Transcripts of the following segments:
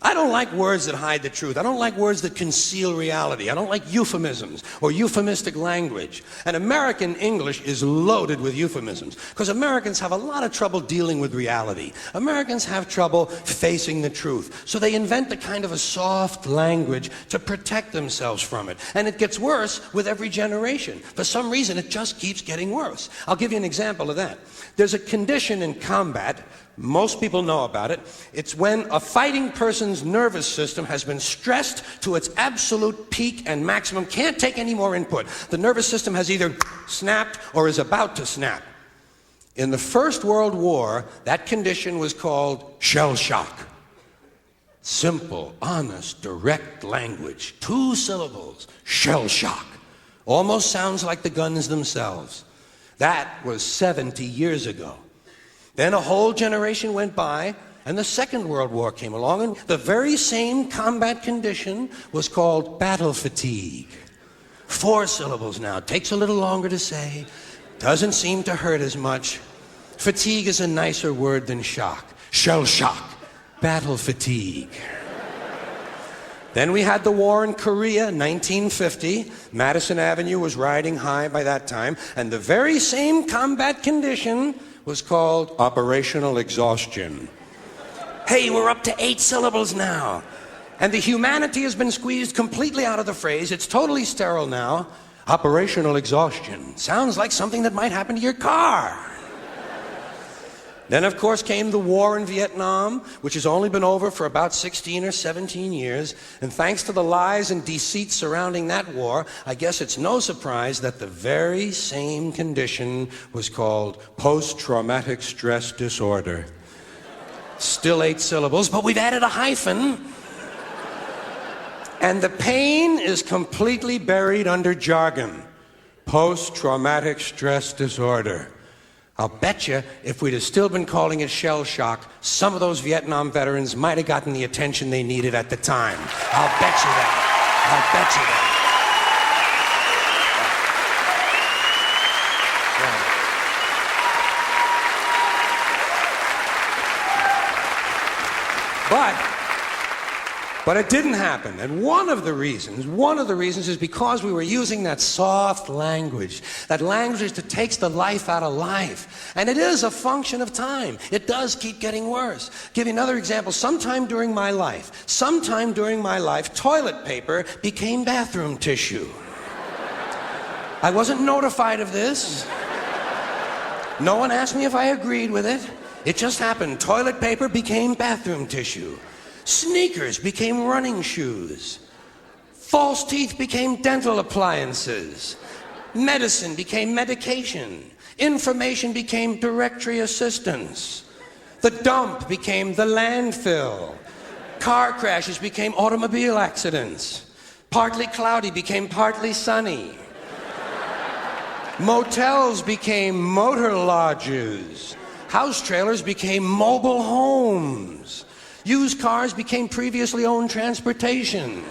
I don't like words that hide the truth. I don't like words that conceal reality. I don't like euphemisms or euphemistic language. And American English is loaded with euphemisms because Americans have a lot of trouble dealing with reality. Americans have trouble facing the truth. So they invent a kind of a soft language to protect themselves from it. And it gets worse with every generation. For some reason, it just keeps getting worse. I'll give you an example of that. There's a condition in combat. Most people know about it. It's when a fighting person's nervous system has been stressed to its absolute peak and maximum, can't take any more input. The nervous system has either snapped or is about to snap. In the First World War, that condition was called shell shock. Simple, honest, direct language. 2 syllables, shell shock. Almost sounds like the guns themselves. That was 70 years ago. Then a whole generation went by, and the Second World War came along, and the very same combat condition was called battle fatigue. 4 syllables now. Takes a little longer to say. Doesn't seem to hurt as much. Fatigue is a nicer word than shock. Shell shock. Battle fatigue. Then we had the war in Korea, 1950. Madison Avenue was riding high by that time, and the very same combat condition was called operational exhaustion. Hey, we're up to 8 syllables now. And the humanity has been squeezed completely out of the phrase. It's totally sterile now. Operational exhaustion. Sounds like something that might happen to your car. Then, of course, came the war in Vietnam, which has only been over for about 16 or 17 years. And thanks to the lies and deceit surrounding that war, I guess it's no surprise that the very same condition was called post-traumatic stress disorder. Still 8 syllables, but we've added a hyphen. And the pain is completely buried under jargon. Post-traumatic stress disorder. I'll bet you if we'd have still been calling it shell shock, some of those Vietnam veterans might have gotten the attention they needed at the time. I'll bet you that. I'll bet you that. But it didn't happen. And one of the reasons is because we were using that soft language, that language that takes the life out of life. And it is a function of time. It does keep getting worse. Give you another example. Sometime during my life, toilet paper became bathroom tissue. I wasn't notified of this. No one asked me if I agreed with it. It just happened. Toilet paper became bathroom tissue. Sneakers became running shoes. False teeth became dental appliances. Medicine became medication. Information became directory assistance. The dump became the landfill. Car crashes became automobile accidents. Partly cloudy became partly sunny. Motels became motor lodges. House trailers became mobile homes. Used cars became previously owned transportation.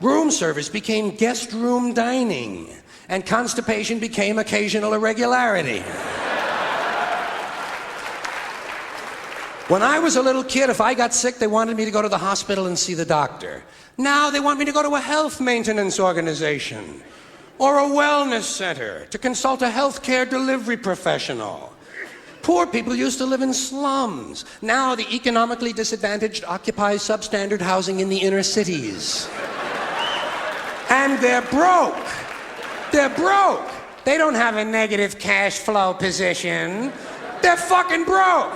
Room service became guest room dining. And constipation became occasional irregularity. When I was a little kid, if I got sick, they wanted me to go to the hospital and see the doctor. Now they want me to go to a health maintenance organization or a wellness center to consult a healthcare delivery professional. Poor people used to live in slums. Now the economically disadvantaged occupy substandard housing in the inner cities. And they're broke. They're broke. They don't have a negative cash flow position. They're fucking broke.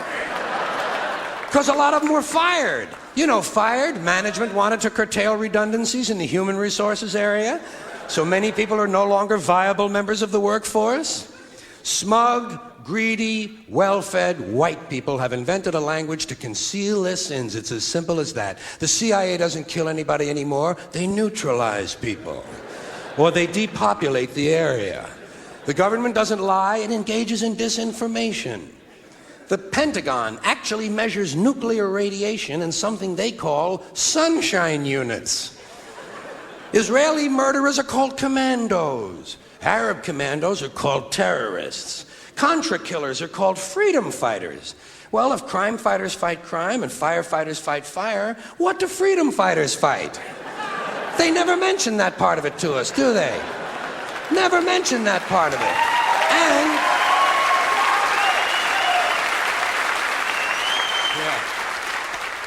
Because a lot of them were fired. You know, fired. Management wanted to curtail redundancies in the human resources area. So many people are no longer viable members of the workforce. Smug, greedy, well-fed white people have invented a language to conceal their sins. It's as simple as that. The CIA doesn't kill anybody anymore. They neutralize people. Or they depopulate the area. The government doesn't lie. It engages in disinformation. The Pentagon actually measures nuclear radiation in something they call sunshine units. Israeli murderers are called commandos. Arab commandos are called terrorists. Contra killers are called freedom fighters. Well, if crime fighters fight crime and firefighters fight fire, what do freedom fighters fight? They never mention that part of it to us, do they? Never mention that part of it.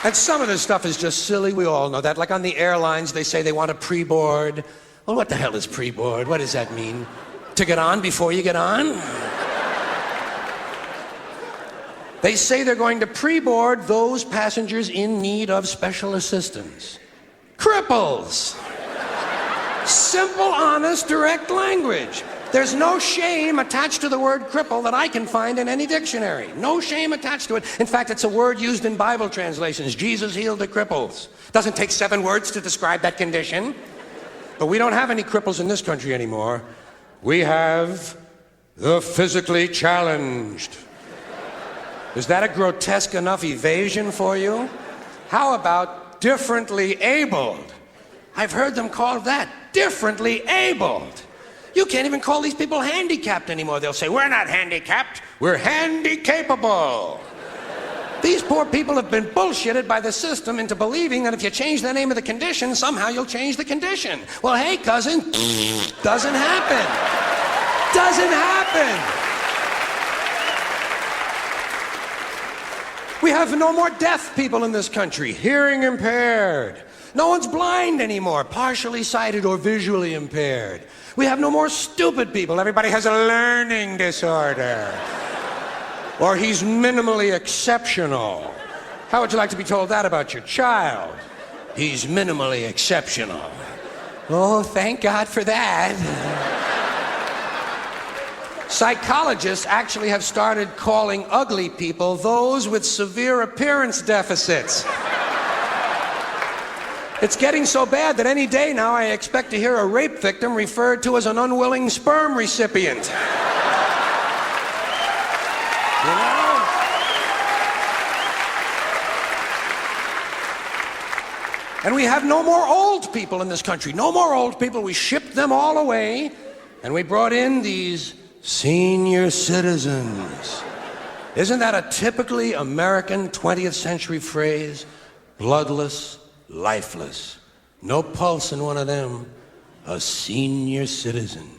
And some of this stuff is just silly. We all know that. Like on the airlines, they say they want a pre-board. Well, what the hell is pre-board? What does that mean? To get on before you get on? They say they're going to pre-board those passengers in need of special assistance. Cripples! Simple, honest, direct language. There's no shame attached to the word cripple that I can find in any dictionary. No shame attached to it. In fact, it's a word used in Bible translations. Jesus healed the cripples. Doesn't take 7 words to describe that condition. But we don't have any cripples in this country anymore. We have the physically challenged. Is that a grotesque enough evasion for you? How about differently abled? I've heard them called that, differently abled. You can't even call these people handicapped anymore. They'll say, we're not handicapped, we're handy-capable. These poor people have been bullshitted by the system into believing that if you change the name of the condition, somehow you'll change the condition. Well, hey, cousin, doesn't happen. Doesn't happen. We have no more deaf people in this country, hearing impaired. No one's blind anymore, partially sighted or visually impaired. We have no more stupid people. Everybody has a learning disorder. Or he's minimally exceptional. How would you like to be told that about your child? He's minimally exceptional. Oh, thank God for that. Psychologists actually have started calling ugly people those with severe appearance deficits. It's getting so bad that any day now I expect to hear a rape victim referred to as an unwilling sperm recipient. You know? And we have no more old people in this country. No more old people. We shipped them all away, and we brought in these senior citizens. Isn't that a typically American 20th century phrase? Bloodless, lifeless. No pulse in one of them. A senior citizen.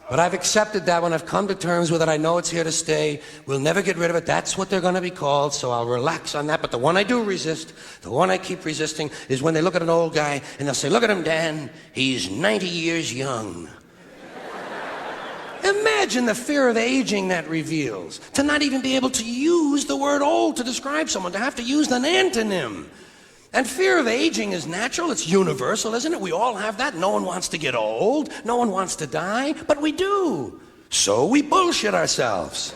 But I've accepted that one. I've come to terms with it. I know it's here to stay. We'll never get rid of it. That's what they're going to be called, so I'll relax on that. But the one I do resist, the one I keep resisting, is when they look at an old guy and they'll say, look at him, Dan. He's 90 years young. Imagine the fear of aging that reveals. To not even be able to use the word old to describe someone, to have to use an antonym. And fear of aging is natural, it's universal, isn't it? We all have that. No one wants to get old, no one wants to die, but we do. So we bullshit ourselves.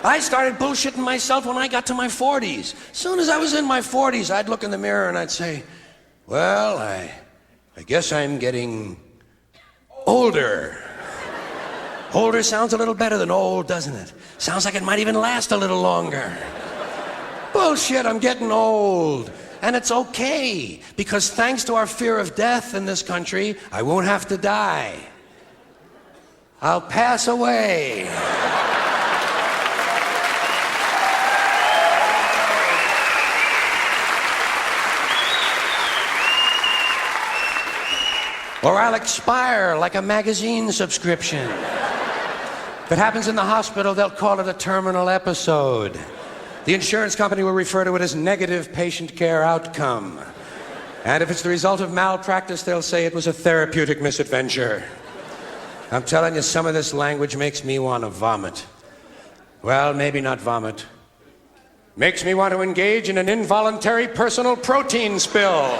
I started bullshitting myself when I got to my 40s. As soon as I was in my 40s, I'd look in the mirror and I'd say, well, I guess I'm getting older. Older sounds a little better than old, doesn't it? Sounds like it might even last a little longer. Bullshit, I'm getting old. And it's okay, because thanks to our fear of death in this country, I won't have to die. I'll pass away. Or I'll expire like a magazine subscription. If it happens in the hospital, they'll call it a terminal episode. The insurance company will refer to it as negative patient care outcome. And if it's the result of malpractice, they'll say it was a therapeutic misadventure. I'm telling you, some of this language makes me want to vomit. Well, maybe not vomit. Makes me want to engage in an involuntary personal protein spill.